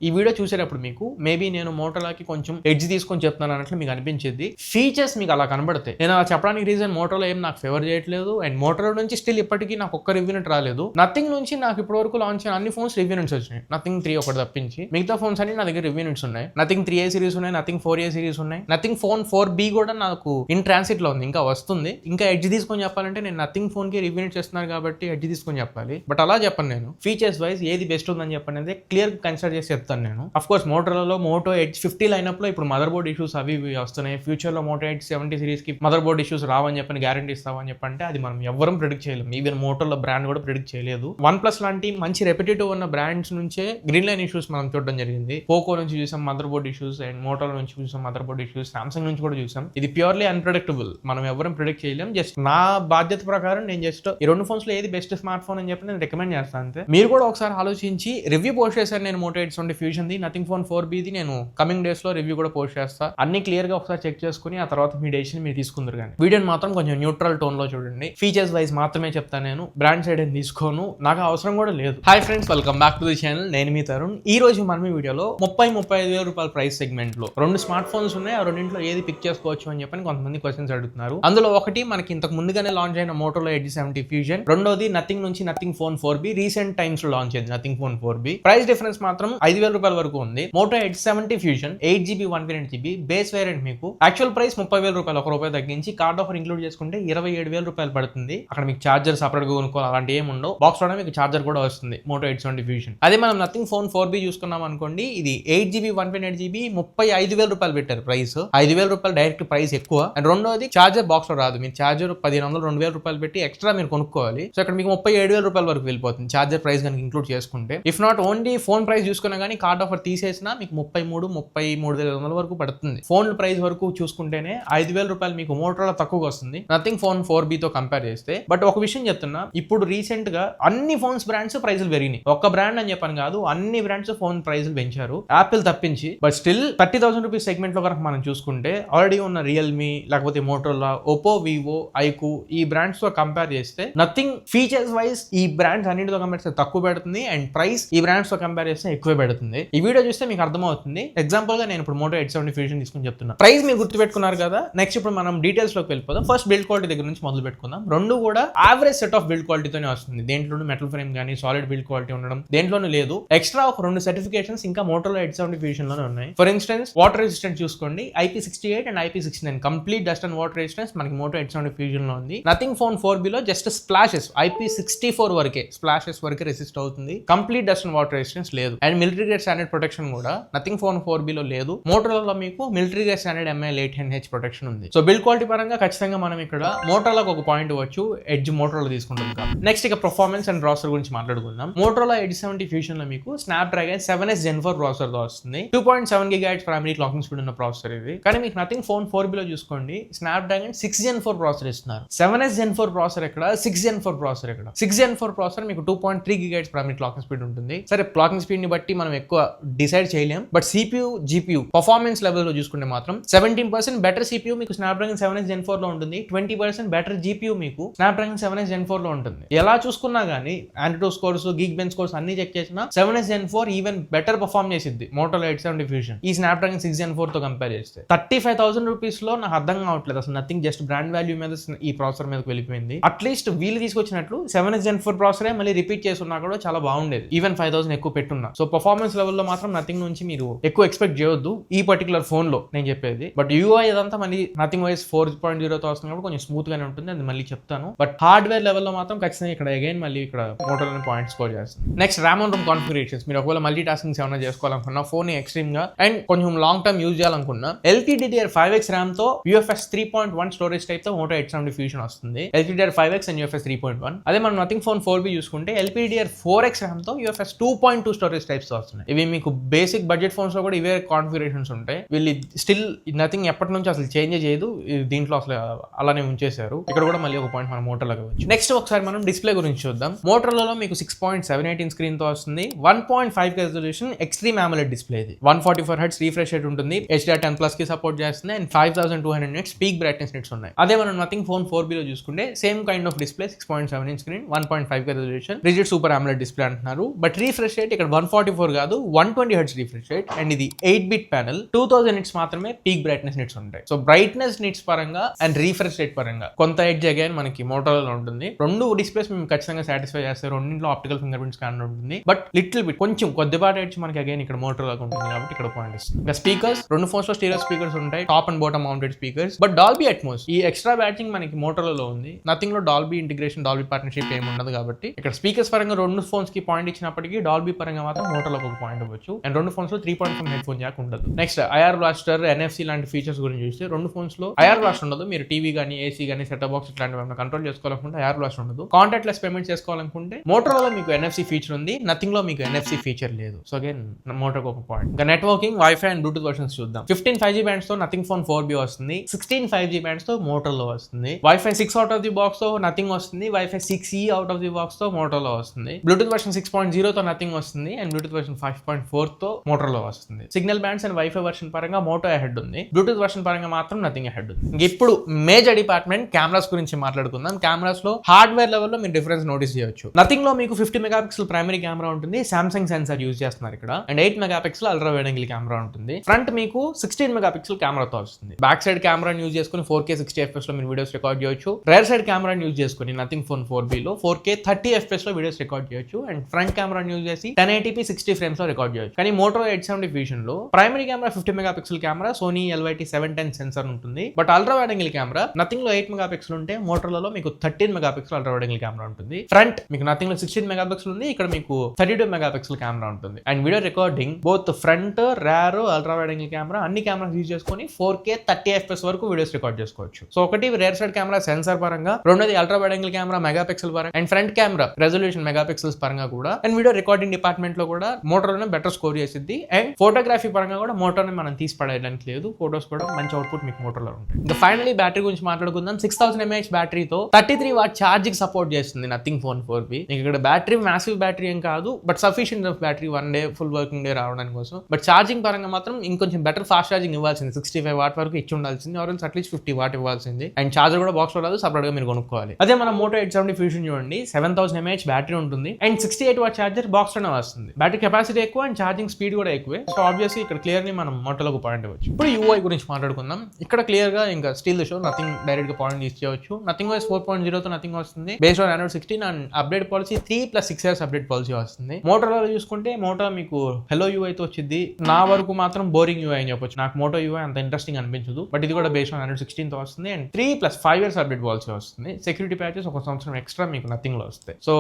ఈ వీడియో చూసేటప్పుడు మీకు మేబీ నేను మోటోలాకి కొంచెం ఎడ్జ్ తీసుకొని చెప్తున్నాను అన్నట్లు మీకు అనిపించింది. ఫీచర్స్ మీకు అలా కనబడతాయి. నేను అలా చెప్పడానికి రీజన్ మోటోలో ఏం నాకు ఫేవర్ చేయట్లేదు, అండ్ మోటోలో నుంచి స్టిల్ ఇప్పటికీ నాకు ఒక్క రివ్యూ యూనిట్ రాలేదు. నథింగ్ నుంచి నాకు ఇప్పటి వరకు లాంచ్ అయిన అన్ని ఫోన్స్ రివ్యూ యూనిట్స్ వచ్చినాయి. నథింగ్ 3 ఒకటి తప్పించి మిగతా ఫోన్స్ అన్ని నా దగ్గర రివ్యూ యూనిట్స్ ఉన్నాయి. నథింగ్ 3A సిరీస్ ఉన్నాయి, నథింగ్ 4A సిరీస్ ఉన్నాయి, నథింగ్ ఫోన్ 4B కూడా నాకు ఇన్ ట్రాన్సిట్ లో ఉంది, ఇంకా వస్తుంది. ఇంకా ఎడ్జ్ తీసుకొని చెప్పాలంటే నేను నథింగ్ ఫోన్ కి రివ్యూ యూనిట్ చేస్తున్నాను కాబట్టి ఎడ్జ్ తీసుకొని చెప్పాలి. బట్ అలా చెప్పను, నేను ఫీచర్స్ వైజ్ ఏది బెస్ట్ ఉందని చెప్పండి క్లియర్ కన్సిడర్ చేసి చెప్తాను నేను. అఫ్ కోర్స్ మోటోలలో మోటో ఎడ్జ్ 50 లైనప్ లో ఇప్పుడు మదర్ బోర్డ్ ఇష్యూస్ అవి వస్తున్నాయి. ఫ్యూచర్ లో మోటో ఎడ్జ్ 70 సిరీస్ కి మదర్ బోర్డ్ ఇష్యూస్ రావని చెప్పని గ్యారంటీ ఇస్తామని చెప్పంటే అది మనం ఎవరం ప్రిడిక్ట్ చేయలేము. ఈవెన్ మోటోలో బ్రాండ్ కూడా ప్రిడిక్ట్ చేయలేదు. వన్ ప్లస్ లాంటి మంచి రెప్యూటేటివ్ ఉన్న బ్రాండ్స్ నుంచే గ్రీన్ లైన్ ఇష్యూస్ మనం చూడడం జరిగింది. పోకో నుంచి చూసాం మదర్ బోర్డ్ ఇష్యూస్, అండ్ మోటోలో నుంచి చూసాం మదర్ బోర్డ్ ఇష్యూస్, సామ్సంగ్ నుంచి కూడా చూసాం. ఇది ప్యూర్లీ అన్ప్రెడిక్టబుల్, మనం ఎవరం ప్రిడిక్ట్ చేయలేం. జస్ట్ నా బాధ్యత ప్రకారం నేను జస్ట్ ఈ రెండు ఫోన్స్ లో ఏది బెస్ట్ స్మార్ట్ ఫోన్ అని చెప్పి నేను రికమెండ్ చేస్తాను అంతే. మీరు కూడా ఒకసారి ఆలోచించి రివ్యూ పోస్ట్ చేశాను నేను మోటో ఎడ్జ్ 20 ఫ్యూజన్ ది, నథింగ్ ఫోన్ 4Bది నేను కమింగ్ డేస్ లో రివ్యూ కూడా పోస్ట్ చేస్తా. అన్ని క్లియర్ గా ఒకసారి చెక్ చేసుకుని ఆ తర్వాత మీ డెసిషన్ మీరు తీసుకుందరు. కానీ వీడియోని మాత్రం కొంచెం న్యూట్రల్ టోన్ లో చూడండి. ఫీచర్స్ వైజ్ మాత్రమే చెప్తాను, నేను బ్రాండ్ సైడ్ ఏం తీసుకోను, నాకు అవసరం కూడా లేదు. Hi friends, welcome back to the channel. నేను మీ తరుణ్. ఈ రోజు మనం ఈ వీడియోలో 30-35 వేల రూపాయల ప్రైస్ సెగ్మెంట్ లో రెండు స్మార్ట్ ఫోన్స్ ఉన్నాయి. ఆ రెండింటిలో ఏది పిక్ చేసుకోవచ్చు అని చెప్పని కొంతమంది క్వశ్చన్స్ అడుగుతున్నారు. అందులో ఒకటి మనకి ఇంతకు ముందుగానే లాంచ్ అయిన మోటోలో ఎడ్జ్ 70 ఫ్యూజన్, రెండోది నథింగ్ నుంచి nothing phone 4B, recent times లో లాంచ్ అయింది nothing phone 4B. Price difference మాత్రం 5,000 రూపాయల వరకు ఉంది. Moto edge 70 fusion 8GB 128GB base variant మీకు యాక్చువల్ ప్రైస్ 30,000 రూపాయలు, ₹1 తగ్గించి కార్డ్ ఆఫర్ ఇంక్లూడ్ చేసుకుంటే 27,000 రూపాయలు పడుతుంది. అక్కడ మీకు చార్జర్ సపరేట్ గా కొనుక్కోవాలి అలాంటి ఏమి ఉండవు. బాక్స్ లోనే మీకు చార్జర్ కూడా వస్తుంది మోటో ఎడ్జ్ 70 ఫ్యూజన్. అదే మనం నథింగ్ ఫోన్ 4B చూసుకున్నాం అనుకోండి, ఇది 8GB 128GB 35,000 రూపాయలు పెట్టారు ప్రైస్. 5,000 రూపాయలు డైరెక్ట్ ప్రైస్ ఎక్కువ. అండ్ రెండోది చార్జర్ బాక్స్ లో రాదు, మీరు చార్జర్ 1,500 2,000 రూపాయలు పెట్టి ఎక్స్ట్రా మీరు కొనుక్కోవాలి. సో ఇక్కడ మీకు 37,000 రూపాయల వరకు వెళ్ళిపోతుంది చార్జర్ ప్రైస్ కనుక ఇంక్లూడ్ చేసుకుంటే. If not only phone price చూసుకున్నా కానీ కార్డ్ ఆఫర్ తీసేసినా మీకు 33,500 వరకు పడుతుంది. ఫోన్ ప్రైస్ వరకు చూసుకుంటేనే 5,000 రూపాయలు మీకు మోటోలో తక్కువగా వస్తుంది నథింగ్ ఫోన్ 4B తో కంపేర్ చేస్తే. బట్ ఒక విషయం చెప్తున్నా, ఇప్పుడు రీసెంట్ గా అన్ని ఫోన్స్ బ్రాండ్స్ ప్రైసులు పెరిగినాయి. ఒక్క బ్రాండ్ అని చెప్పని కాదు, అన్ని బ్రాండ్స్ ఫోన్ ప్రైసులు పెంచారు, యాపిల్ తప్పించి. బట్ స్టిల్ 30,000 రూపీస్ సెగ్మెంట్ లో కనుక మనం చూసుకుంటే ఆల్రెడీ ఉన్న రియల్మీ, లేకపోతే మోటోలా, ఒప్పో, వివో, ఐకు ఈ బ్రాండ్స్ తో కంపేర్ చేస్తే నథింగ్ ఫీచర్స్ వైజ్ ఈ బ్రాండ్స్ అన్నింటితో కంపేర్ చేస్తే తక్కువ పెడుతుంది, అండ్ ప్రైస్ ఈ బ్రాండ్స్ తో కంపేర్ చేస్తే ఎక్కువ పెడుతుంది. ఈ వీడియో చూస్తే మీకు అర్థమవుతుంది. ఎగ్జాంపుల్ గా నేను ఇప్పుడు మోటో ఎడ్జ్ 70 ఫ్యూజన్ తీసుకుని చెప్తున్నా. ప్రైస్ మీరు గుర్తుపెట్టుకున్నారు కదా. నెక్స్ట్ ఇప్పుడు మనం డీటెయిల్స్ లోకి వెళ్ళిపోదాం. ఫస్ట్ బిల్డ్ క్వాలిటీ దగ్గర నుంచి మొదలు పెట్టుకుందాం. రెండు కూడా యావరేజ్ సెట్ ఆఫ్ బిల్డ్ క్వాలిటీతోనే వస్తుంది. దేంట్లోనూ మెటల్ ఫ్రేమ్ కానీ సాలిడ్ బిల్డ్ క్వాలిటీ ఉండడం దేంట్లోనూ లేదు. ఎక్స్ట్రా ఒక 2 సర్టిఫికేషన్స్ ఇంకా మోటోలో ఎడ్జ్ 70 ఫ్యూజన్ లోనే ఉన్నాయి. ఫర్ ఇన్స్టెన్స్ వాటర్ రెసిస్టెంట్ చూసుకోండి, IP68 and IP69 complete dust and water resistance మనకి మోటో ఎడ్జ్ 70 ఫ్యూజన్ లో ఉంది. నథింగ్ ఫోన్ 4B లో జస్ట్ స్ప్లాషెస్ IP64 వరకే, స్ప్లాషెస్ వరకే రెసిస్ట్ అవుతుంది, complete dust and water resistance లేదు. And military grade standard protection కూడా నథింగ్ ఫోన్ 4B లో లేదు. మోటోలో మీకు military grade standard MIL-810H protection ఉంది. సో బిల్డ్ క్వాలిటీ పరంగా ఖచ్చితంగా మనం ఇక్కడ మోటోలోకి ఒక పాయింట్ ఇవ్వచ్చు, ఎడ్జ్ మోటోలో తీసుకుంటాం కాబట్టి. నెక్స్ట్ ఇక పర్ఫార్మెన్స్ అండ్ ప్రాసెసర్ గురించి మాట్లాడుకుందాం. మోటోలో ఎడ్జ్ 70 ఫ్యూజన్ లో మీకు స్నాప్డ్రాగన్ 7S Gen 4 ప్రాసెసర్ తో వస్తుంది. 2.7 GHz ప్రైమరీ క్లాకింగ్ స్పీడ్ ఉన్న ప్రాసెసర్ ఇది. కానీ మీకు నథింగ్ ఫోన్ 4B లో చూసుకోండి, స్నాప్డ్రాగన్ 6 Gen 4 ప్రాసెసర్ ఇస్తున్నారు. 7S Gen 4 ప్రాసెసర్ ఎక్కడ, 6 Gen 4 ప్రాసెసర్ ఎక్కడ. 6 Gen 4 ప్రాసెసర్ మీకు 2.3 GHz ప్రైమరీ క్లాకింగ్ స్పీడ్ ఉంటుంది. సరే, క్లాకింగ్ స్పీడ్ ని బట్టి మనం ఎక్కువ డిసైడ్ చేయలేం. But CPU GPU performance level లో చూసుకుంటే మాత్రం 17% బెటర్ CPU మీకు స్నాప్డ్రాగన్ 7S Gen 4 లో ఉంటుంది. 20% బెటర్ GPU మీకు స్నాప్డ్రాగన్ 7S Gen 4 లో ఉంటుంది. ఎలా చూసుకున్నా గానీ ఆండ్రో స్కోర్స్, గీక్బెంచ్ స్కోర్స్ అన్ని చెక్ చేసినా 7S Gen 4 even better perform చేసిద్ది మోటోలో ఎడ్జ్ 70 ఫ్యూజన్ ఈ స్నాప్డ్రాగన్ 6 Gen 4 తో కంపేర్ చేస్తే. 35,000 రూపీస్ లో నాకు అర్థం కావట్లేదు అసలు. నథింగ్ జస్ట్ బ్రాండ్ వాల్యూ మీద ఈ ప్రాసెసర్ మీదకి వెళ్ళిపోయింది. అట్లీస్ట్ వీళ్ళు తీసుకొచ్చినట్లు 7S Gen 4 ప్రాసెసరే మళ్ళీ రిపీట్ చేస్తున్నా కూడా చాలా బాగుండేది, ఈవెన్ 5,000 ఎక్కువ పెట్టున్నా. సో పర్ఫార్మెన్స్ లెవెల్లో మాత్రం నథింగ్ నుంచి మీరు ఎక్కువ ఎక్స్పెక్ట్ చేయొద్దు ఈ పర్టికులర్ ఫోన్ లో నేను చెప్పేది. బట్ UI ఇదంతా మళ్ళీ నథింగ్ వైస్ 4.0 తో వస్తున్నప్పుడు కొంచెం స్మూత్ గానే ఉంటుంది, అది మళ్ళీ చెప్తాను. బట్ హార్డ్వేర్ లెవెల్లో మాత్రం ఖచ్చితంగా ఇక్కడ అగైన్ మళ్ళీ ఇక్కడ మోటోలోనే పాయింట్ స్కోర్ చేస్తుంది. Next RAM and Rome configurations. మీరు ఒకవేళ మల్టీ టాస్కింగ్ ఏమైనా చేసుకోవాలనుకున్నా, ఫోన్ ఎక్స్ట్రీమ్ గా అండ్ కొంచెం లాంగ్ టర్మ్ యూజ్ చేయాలనుకున్నా, LPDDR5X ర్యామ్ తో UFS 3.1 స్టోరేజ్ టైప్ తో మోటో ఎడ్జ్ 70 ఫ్యూజన్ వస్తుంది. LPDDR5X and UFS 3.1. అదే మనం నథింగ్ ఫోన్ 4B చూసుకుంటే LPDDR4X ర్యామ్ తో UFS 2.2 స్టోరేజ్ టైప్స్ వస్తున్నాయి. ఇవి మీకు బేసిక్ బడ్జెట్ ఫోన్స్ లో కూడా ఇవే కాన్ఫిగరేషన్స్ ఉంటాయి. వీళ్ళు స్టిల్ నథింగ్ ఎప్పటి నుంచి అసలు చేంజ్ చేయదు, దీంట్లో అసలు అలానే ఉంచేశారు. ఇక్కడ కూడా మళ్ళీ ఒక పాయింట్ మనం మోటోలోకి వచ్చు. నెక్స్ట్ ఒకసారి మనం డిస్ప్లే గురించి చూద్దాం. మోటోలో మీకు 6.718 స్క్రీన్ తో వస్తుంది. 1.5K resolution extreme AMOLED display ఇది. 144 Hz రిఫ్రెష్ రేట్ ఉంటుంది. HDR10+ కి సపోర్ట్ చేస్తుంది and 5200 nits peak brightness nits ఉన్నాయి. అదే మనం నథింగ్ ఫోన్ 4B లో చూసుకుంటే same kind of display, 6.7 inch screen, 1.5K resolution, rigid super AMOLED display అంటున్నారు. బట్ రిఫ్రెష్ రేట్ ఇక్కడ 144 కాదు కాదు 120 హెర్ట్జ్ రిఫ్రెష్ రేట్ అండ్ ఇది 8-bit ప్యానల్ 2000 నిట్స్ మాత్రమే పీక్ బ్రైట్నెస్ నిట్స్ ఉంటాయి. సో బ్రైట్నెస్ నిట్స్ పరంగా అండ్ రిఫ్రెష్ రేట్ పరంగా కొంత ఎడ్జ్ అగైన్ మనకి మోటోరోలా ఉంటుంది. రెండు డిస్ప్లేస్ మేము ఖచ్చితంగా సాటిస్ఫై చేస్తారు. రెండింటిలో ఆప్టికల్ ఫింగర్ ప్రింట్ స్కానర్ ఉంటుంది. బట్ లిటిల్ బిట్ కొంచెం కొద్దిపాటి ఎడ్జ్ మనకి అగైన్ ఇక్కడ మోటోరోలాగా ఉంటుంది కాబట్టి ఇక్కడ పాయింట్ ఇస్తుంది. ఇంకా స్పీకర్స్ 2 ఫోన్స్ లో స్టీరియో స్పీకర్స్ ఉంటాయి, top and bottom mounted speakers. But Dolby Atmos ఈ ఎక్స్ట్రా బ్యాటింగ్ మనకి మోటోరోలా ఉంది. నథింగ్ లో డాల్బీ ఇంటిగ్రేషన్ డాల్బీ పార్ట్నర్షిప్ ఏమి ఉండదు కాబట్టి ఇక్కడ స్పీకర్స్ పరంగా 2 ఫోన్స్ కి పాయింట్ ఇచ్చినప్పటికీ డాల్బీ పరంగా మాత్రం మోటోరోలాకి ఒక పాయింట్ ఇవ్వచ్చు. అండ్ 2 ఫోన్స్ లో 3.5 హెడ్ ఫోన్ జాక్ ఉండదు. నెక్స్ట్ ఐఆర్ బ్లాస్టర్, ఎన్ఎఫ్సి లాంటి ఫీచర్స్ గురించి చూస్తే 2 ఫోన్స్ లో ఐఆర్ బ్లాస్ట్ ఉండదు. మీరు టీవీ కానీ ఏసీ కానీ సెటప్ బాక్స్ ఇట్లాంటివి కంట్రోల్ చేసుకోవాలనుకుంటే ఐఆర్ బ్లాస్ట్ ఉండదు. కాంటాక్ట్ లెస్ పేమెంట్ చేసుకోవాలనుకుంటే మోటోరోలా మీకు ఎన్ఎఫ్సి ఫీచర్ ఉంది, నథింగ్ లో మీకు ఎన్ఎఫ్సి ఫీచర్ లేదు. సో అగైన్ మోటోకి ఒక పాయింట్. ఇంకా networking, wifi and Bluetooth versions చూద్దాం. 15 5G బ్యాండ్స్ తో నథింగ్ ఫోన్ 4B వస్తుంది. 16 5G బ్యాండ్స్ తో మోటోరోలా వస్తుంది. Wifi 6 out of the box తో నథింగ్ వస్తుంది. Wifi 6E out of the box తో మోటోరోలా వస్తుంది. బ్లూటూత్ వర్షన్ 6.0 తో నథింగ్ వస్తుంది అండ్ బ్లూటూత్ వర్షన్ 5.4 తో మోటోరోలా వస్తుంది. Signal bands and wifi version పరంగా మోటో అహెడ్ ఉంది. బ్లూటూత్ వర్షన్ పరంగా మాత్రం నథింగ్ అహెడ్ ఉంది. ఇప్పుడు మేజర్ డిపార్ట్మెంట్ కెమెరాస్ గురించి మాట్లాడుకుందాం. కెమెరాస్ లో హార్డ్వేర్ లెవెల్ లో మీరు డిఫరెన్స్ నోటీస్ చేయొచ్చు. నథింగ్ లో మీకు 50 మెగాపిక్సెల్ ప్రైమరీ కెమెరా ఉంటుంది. సామ్సంగ్ సెన్సార్ యూజ్ చేస్తున్నారు ఇక్కడ. And 8 megapixel ultra wide angle camera ఉంటుంది. ఫ్రంట్ మీకు 16 మెగాపిక్సెల్ కెమెరాతో వస్తుంది. బ్యాక్ సైడ్ కెమెరాని యూజ్ చేసుకుని 4K 60 FPS లో మీరు వీడియోస్ రికార్డ్ చేయొచ్చు. రేర్ సైడ్ కెమెరాని యూజ్ చేసుకుని నథింగ్ ఫోన్ 4B లో 4K 30 FPS లో వీడియోస్ రికార్డ్ చేయొచ్చు. అండ్ ఫ్రంట్ కెమెరాని యూజ్ చేసి 1080p 60 ఫ్రేమ్స్ లో రికార్డ్ చేయొచ్చు. కానీ మోటో 870 విజన్ లో primary camera 50 megapixel camera, Sony LYT 710 sensor ఉంటుంది. But ultra wide angle camera Nothing లో 8 మెగాపిక్సెల్ ఉంటే మోటోరోలాలో మీకు 13 megapixel ultra wide angle camera ఉంటుంది. ఫ్రంట్ మీకు నథింగ్ లో 16 మెగాపిక్సెల్ ఉంది, ఇక్కడ మీకు 32 మెగాపిక్సెల్ కెమెరా ఉంటుంది. And video recording both front, rear, ultra wide angle camera అన్ని కెమెరాస్ యూజ్ చేసుకుని 4K 30 FPS వరకు వీడియోస్ రికార్డ్ చేసుకోవచ్చు. సో ఒకటి రేర్ సైడ్ కెమెరా సెన్సార్ పరంగా, రెండోది ultra wide angle camera megapixel పరంగా, and front camera resolution megapixels పరంగా కూడా, అండ్ వీడియో రికార్డింగ్ డిపార్ట్మెంట్ లో కూడా మోటోరోలా బెటర్ స్కోర్ చేసింది. అండ్ ఫోటోగ్రఫీ పరంగా కూడా మోటోని మనం తీసి పడేయడానికి లేదు. ఫోటోస్ కూడా మంచి అవుట్పుట్ మీకు మోటోలో ఉంటాయి. ఇంకా ఫైనల్లీ బ్యాటరీ గురించి మాట్లాడుకుందాం. 6000 mAh బ్యాటరీతో 33 వాట్ ఛార్జింగ్ సపోర్ట్ చేస్తుంది నథింగ్ ఫోన్ 4B. ఇక్కడ బ్యాటరీ మ్యాసివ్ బ్యాటరీ ఏం కాదు, but sufficient of battery 1 day full working day రావడానికి కోసం. బట్ ఛార్జింగ్ పరంగా మాత్రం ఇంకొంచెం బెటర్ ఫాస్ట్ ఛార్జింగ్ ఇవ్వాల్సింది. 65 వాట్ వరకు ఇచ్చి ఉండాల్సింది, ఆర్ అట్లీస్ట్ 50 వాట్ ఇవ్వాల్సింది. అండ్ ఛార్జర్ కూడా బాక్స్ లో రాదు, సపరేట్ గా మీరు కొనుక్కోవాలి. అదే మన మోటో 870 ఫ్యూజన్ చూడండి, 7000 mAh బ్యాటరీ ఉంటుంది అండ్ 68 వాట్ ఛార్జర్ బాక్స్ లోనే వస్తుంది. బ్యాటరీ కెపాసిటీ ఎక్కువ అండ్ ఛార్జింగ్ స్పీడ్ కూడా ఎక్కువే. సో ఆబ్వియస్లీ ఇక్కడ క్లియర్లీ మనం మోటోలో ఒక పాయింట్ ఇవ్వచ్చు. ఇప్పుడు UI గురించి మాట్లాడుకుందాం. ఇక్కడ క్లియర్ గా ఇంకా steal the show, nothing direct గా పాయింట్ ఇచ్చేయచ్చు. నథింగ్ OS 4.0 తో నథింగ్ వస్తుంది. Based on Android 16 and update policy 3+6 years update policy వస్తుంది. మోటోలో చూసుకుంటే మోటో మీకు హెలో UI తో వచ్చింది. నా వరకు మాత్రం బోరింగ్ UI అని చెప్పొచ్చు. నాకు మోటో UI అంత ఇంట్రెస్టింగ్ అనిపించదు. బట్ ఇది కూడా బేస్డ్ ఆన్ Android 16 తో వస్తుంది అండ్ 3+5 years అప్డేట్ పాలసీ వస్తుంది. సెక్యూరిటీ ప్యాచెస్ ఒక సంవత్సరం ఎక్స్ట్రా మీకు నథింగ్ లో వస్తాయి. సో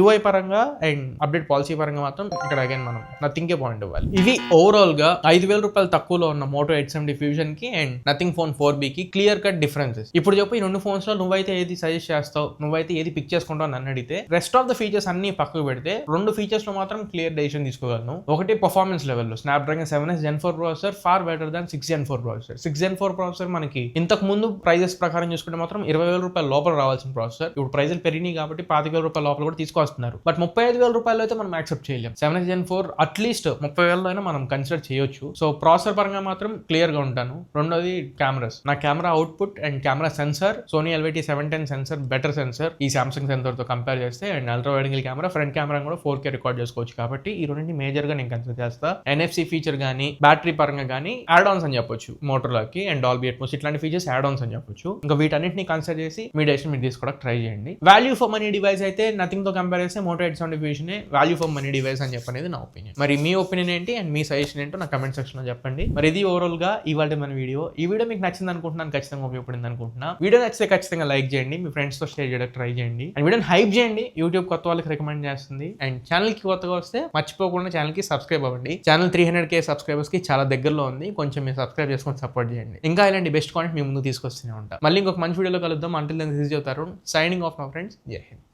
UI పరంగా అండ్ అప్డేట్ పాలసీ పరంగా మాత్రం ఇక్కడ అగైన్ మనం నథింగ్ కే పాయింట్ ఇవ్వాలి. ఇవి ఓవరాల్ గా 5000 రూపాయలు తక్కువలో ఉన్న మోటో 870 ఫ్యూజన్ కి అండ్ నథింగ్ ఫోన్ 4B కి క్లియర్ కట్ డిఫరెన్సెస్. ఇప్పుడు చెప్పు ఈ 2 ఫోన్స్ లో నువ్వైతే ఏది సజెస్ట్ చేస్తావు, నువ్వైతే ఏది పిక్ చేసుకుంటావు అని అడిగితే, రెస్ట్ ఆఫ్ ద ఫీచర్స్ అన్ని పక్కకు పెడితే 2 ఫీచర్స్ లో మాత్రం క్లియర్ డెసిషన్ తీసుకోగలను. ఒకటి పర్ఫార్మెన్స్ లెవెల్లో Snapdragon 7S Gen 4 processor far better than 6 Gen 4 processor. 6 Gen 4 processor మనకి ఇంతకు ముందు ప్రైజెస్ ప్రకారం చూసుకుంటే మాత్రం 20,000 రూపాయల లోపల రావాల్సిన ప్రాసెసర్ ఇప్పుడు ప్రైజులు పెరిగినాయి కాబట్టి 25,000 రూపాయల లోపల కూడా తీసుకొస్తున్నారు. బట్ 35,000 రూపాయలు అయితే మనం యాక్సెప్ట్ చేయలేం. 7S Gen 4 అట్లీస్ట్ 30,000 అయినా మనం కన్సిడర్ చేయొచ్చు. సో ప్రాసెసర్ పరంగా మాత్రం క్లియర్ గా ఉంటాను. రెండోది కెమెరాస్, నా camera output and camera sensor Sony LYT 710 sensor better sensor ఈ సామ్సంగ్ సెన్సర్ తో కంపేర్ చేస్తే. And ultra wide angle camera, front camera కూడా 4K రికార్డ్ చేసుకోవచ్చు కాబట్టి ఈ రెండింటి మేజర్ గా నేను కన్సిడర్ చేస్తా. NFC ఫీచర్ గానీ బ్యాటరీ పరంగా గానీ యాడ్ ఆన్స్ అని చెప్పొచ్చు మోటోలోకి. అండ్ డాల్బీ అట్మోస్ ఇట్లాంటి ఫీచర్స్ యాడ్ ఆన్స్ అని చెప్పొచ్చు. ఇంకా వీటన్నిటిని కన్సిడర్ చేసి మీ డెసిషన్ మీరు తీసుకోవడానికి ట్రై చేయండి. వాల్యూ ఫర్ మనీ డివైస్ అయితే నథింగ్ తో కంపేర్ చేస్తే Moto 870 fusion value for money device అని చెప్పనేది నా ఒపీనియన్. మరి మీ ఒపీనియన్ ఏంటి అండ్ మీ సజెషన్ ఏంటో నా కమెంట్ సెక్షన్ లో చెప్పండి. మరి ఇది ఓవరాల్ గా ఇవాళ మన వీడియో. ఈ వీడియో మీకు నచ్చింది అనుకుంటున్నాను, ఖచ్చితంగా ఉపయోగపడింది అనుకుంటున్నా. వీడియో నచ్చితే ఖచ్చితంగా లైక్ చేయండి, మీ ఫ్రెండ్స్ తో షేర్ చేయడానికి ట్రై చేయండి. అండ్ వీడియోని హైప్ చేయండి, యూట్యూబ్ కొత్త వాళ్ళకి రికమెండ్ చేస్తుంది. అండ్ ఛానల్ కి కొత్తగా వస్తే మర్చిపోకుండా ఛానల్ కి సబ్స్క్రైబ్ అవ్వండి. ఛానల్ 300K సబ్స్క్రైబర్స్ కి చాలా దగ్గరలో ఉంది, కొంచెం మీరు సబ్స్క్రైబ్ చేసుకొని సపోర్ట్ చేయండి. ఇంకా ఇలాంటి బెస్ట్ కాంటెంట్ మీ ముందు తీసుకొస్తూనే ఉంటా. మళ్ళీ ఇంకొక మంచి వీడియోలో కలుద్దాం. Until then this is your Tarun signing off my friends. Jai Hind.